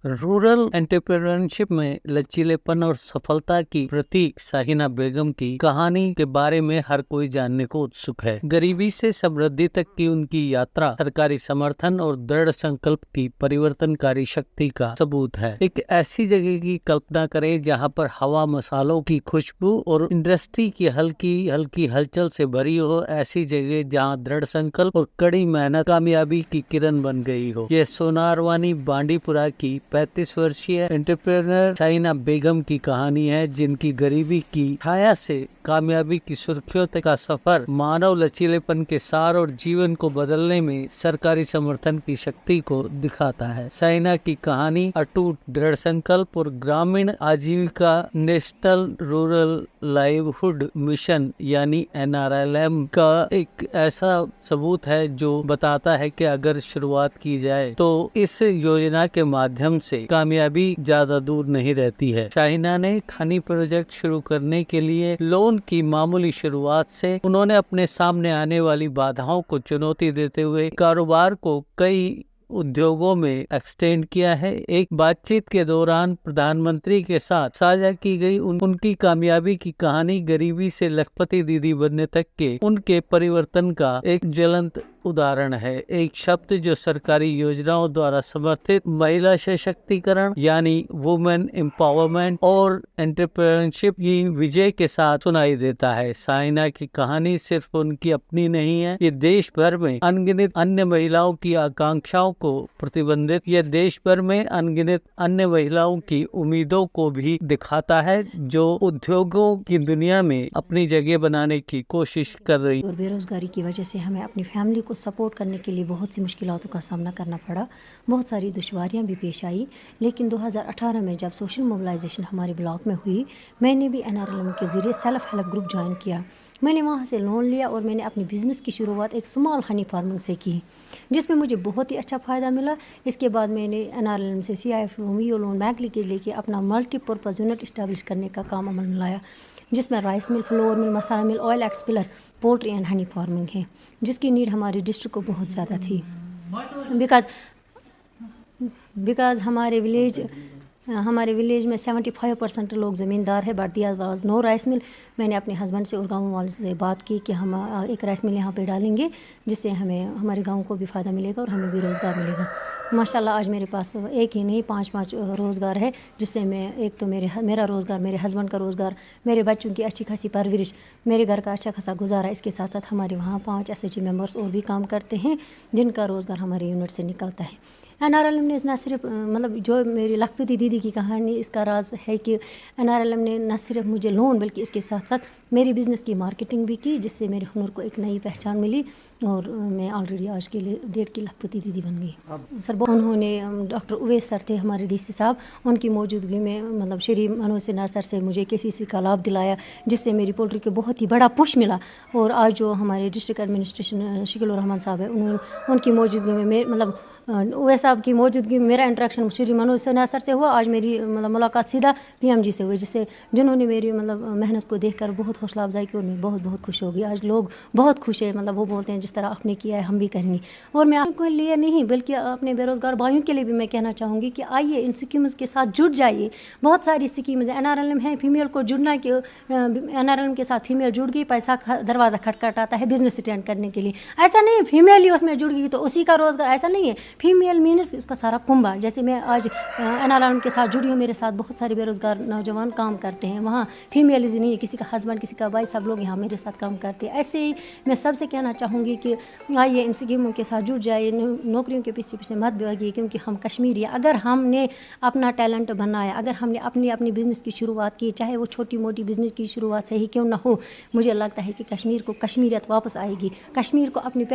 Rural entrepreneurship में लचीलेपन और सफलता की प्रतीक शाहीना बेगम की कहानी के बारे में हर कोई जानने को उत्सुक है। गरीबी से समृद्धि तक की उनकी यात्रा सरकारी समर्थन और दृढ़ संकल्प की परिवर्तनकारी शक्ति का सबूत है। एक ऐसी जगह की कल्पना करें जहां पर हवा मसालों की खुशबू और इंडस्ट्री की हल्की हल्की हलचल से भरी हो। ऐसी जगह जहां दृढ़ संकल्प और कड़ी मेहनत कामयाबी की किरण बन गई हो। यह सोनारवानी बांडीपुरा की 35 वर्षीय एंटरप्रेन्योर शाहीना बेगम की कहानी है, जिनकी गरीबी की छाया से कामयाबी की सुर्खियों तक का सफर मानव लचीलेपन के सार और जीवन को बदलने में सरकारी समर्थन की शक्ति को दिखाता है। शाहीना की कहानी अटूट दृढ़ संकल्प और ग्रामीण आजीविका नेशनल रूरल लाइवहुड मिशन यानी NRLM का एक ऐसा सबूत है जो बताता है कि अगर शुरुआत की जाए तो इस योजना के माध्यम से कामयाबी ज्यादा दूर नहीं रहती है। शाहीना ने खनी प्रोजेक्ट शुरू करने के लिए लोन की मामूली शुरुआत से उन्होंने अपने सामने आने वाली बाधाओं को चुनौती देते हुए कारोबार को कई उद्योगों में एक्सटेंड किया है। एक बातचीत के दौरान प्रधानमंत्री के साथ साझा की गई उनकी कामयाबी की कहानी गरीबी से लखपति दीदी बनने तक के उनके परिवर्तन का एक ज्वलंत उदाहरण है। एक शब्द जो सरकारी योजनाओं द्वारा समर्थित महिला सशक्तिकरण यानी वुमेन एम्पावरमेंट और एंटरप्रेन्योरशिप की विजय के साथ सुनाई देता है। शाहीना की कहानी सिर्फ उनकी अपनी नहीं है, ये देश भर में अनगिनत अन्य महिलाओं की आकांक्षाओं को प्रतिबंधित ये देश भर में अनगिनत अन्य महिलाओं की उम्मीदों को भी दिखाता है, जो उद्योगों की दुनिया में अपनी जगह बनाने की कोशिश कर रही। और बेरोजगारी की वजह से हमें अपनी फैमिली को सपोर्ट करने के लिए बहुत सी मुश्किलातों का सामना करना पड़ा, बहुत सारी दुश्वारियां भी पेश आई। लेकिन 2018 में जब सोशल मोबिलाइजेशन हमारे ब्लॉक में हुई, मैंने भी NRLM के ज़रिए सेल्फ हेल्प ग्रुप ज्वाइन किया। मैंने वहाँ से लोन लिया और मैंने अपनी बिज़नेस की शुरुआत एक स्मॉल हनी फार्मिंग से की, जिसमें मुझे बहुत ही अच्छा फ़ायदा मिला। इसके बाद मैंने NRLM से CIF लोन बैंक लेके अपना मल्टीपर्पज़ यूनिट इस्टेब्लिश करने का काम अमल में लाया, जिसमें rice mill, flour mill, masala mill, oil expeller, poultry and honey farming है, जिसकी नीड हमारे डिस्ट्रिक्ट को बहुत ज़्यादा थी। बिकॉज हमारे विलेज में 75% लोग ज़मींदार है, but there was no rice mill. मैंने अपने हस्बैंड से और गाँव वालों से बात की कि हम एक राइस मिल यहाँ पे डालेंगे, जिससे हमें हमारे गाँव को भी फ़ायदा मिलेगा और हमें भी रोज़गार मिलेगा। माशाल्लाह आज मेरे पास एक ही नहीं 5 रोज़गार है, जिससे मैं एक तो मेरा रोज़गार, मेरे हस्बैंड का रोज़गार, मेरे बच्चों की अच्छी खासी परवरिश, मेरे घर का अच्छा खासा गुजारा। इसके साथ साथ हमारे वहाँ 5 SHG मेंबर्स और भी काम करते हैं, जिनका रोज़गार हमारे यूनिट से निकलता है। NRLM ने न सिर्फ मतलब जो मेरी लखपति दीदी की कहानी, इसका राज है कि NRLM ने न सिर्फ मुझे लोन बल्कि इसके साथ साथ मेरी बिज़नेस की मार्केटिंग भी की, जिससे मेरे हुनर को एक नई पहचान मिली और मैं ऑलरेडी आज के डेट की लखपति दीदी बन गई। सर उन्होंने डॉक्टर उवैस सर थे हमारे DC साहब, उनकी मौजूदगी में मतलब श्री मनोज सिन्हा सर से मुझे KCC का लाभ दिलाया, जिससे मेरी पोल्ट्री को बहुत ही बड़ा पुश मिला। और आज जो हमारे डिस्ट्रिक्ट एडमिनिस्ट्रेशन शकील रहमान साहब है, उनकी मौजूदगी में मतलब उवैस साहब की मौजूदगी में मेरा इंटरेक्शन श्री मनोज सिन्हा सर से हुआ। आज मेरी मतलब मुलाकात सीधा PM जी से हुई, जिन्होंने मेरी मतलब मेहनत को देखकर बहुत हौसला अफजाई की और मैं बहुत बहुत खुश हो गई। आज लोग बहुत खुश है, मतलब वो बोलते हैं जिस तरह आपने किया है हम भी करेंगे। और मैं आपके लिए नहीं बल्कि अपने बेरोज़गार भाइयों के लिए भी मैं कहना चाहूँगी कि आइए इन स्कीम्स के साथ जुड़ जाइए। बहुत सारी स्कीम्स NRLM है, फीमेल को जुड़ना कि NRLM के साथ फीमेल जुड़ गई, पैसा दरवाज़ा खटखटाता है बिजनेस स्टैंड करने के लिए। ऐसा नहीं है फीमेल ही उसमें जुड़ गई तो उसी का रोज़गार, ऐसा नहीं है। फीमेल मीन्स उसका सारा कुंभा। जैसे मैं आज NRLM के साथ जुड़ी हूँ, मेरे साथ बहुत सारे बेरोज़गार नौजवान काम करते हैं। वहाँ फीमेल ही नहीं है, किसी का हस्बैंड, किसी का भाई, सब लोग यहाँ मेरे साथ काम करते हैं। ऐसे ही मैं सबसे कहना चाहूँगी कि आइए इन स्कीमों के साथ जुड़ जाइए, नौकरियों के पीछे मत भागिए, क्योंकि हम कश्मीरी हैं। अगर हमने अपना टैलेंट बनाया, अगर हमने अपनी बिज़नेस की शुरुआत की, चाहे वो छोटी मोटी बिज़नेस की शुरुआत से ही क्यों ना हो, मुझे लगता है कि कश्मीर को कश्मीरियत वापस आएगी। कश्मीर को अपनी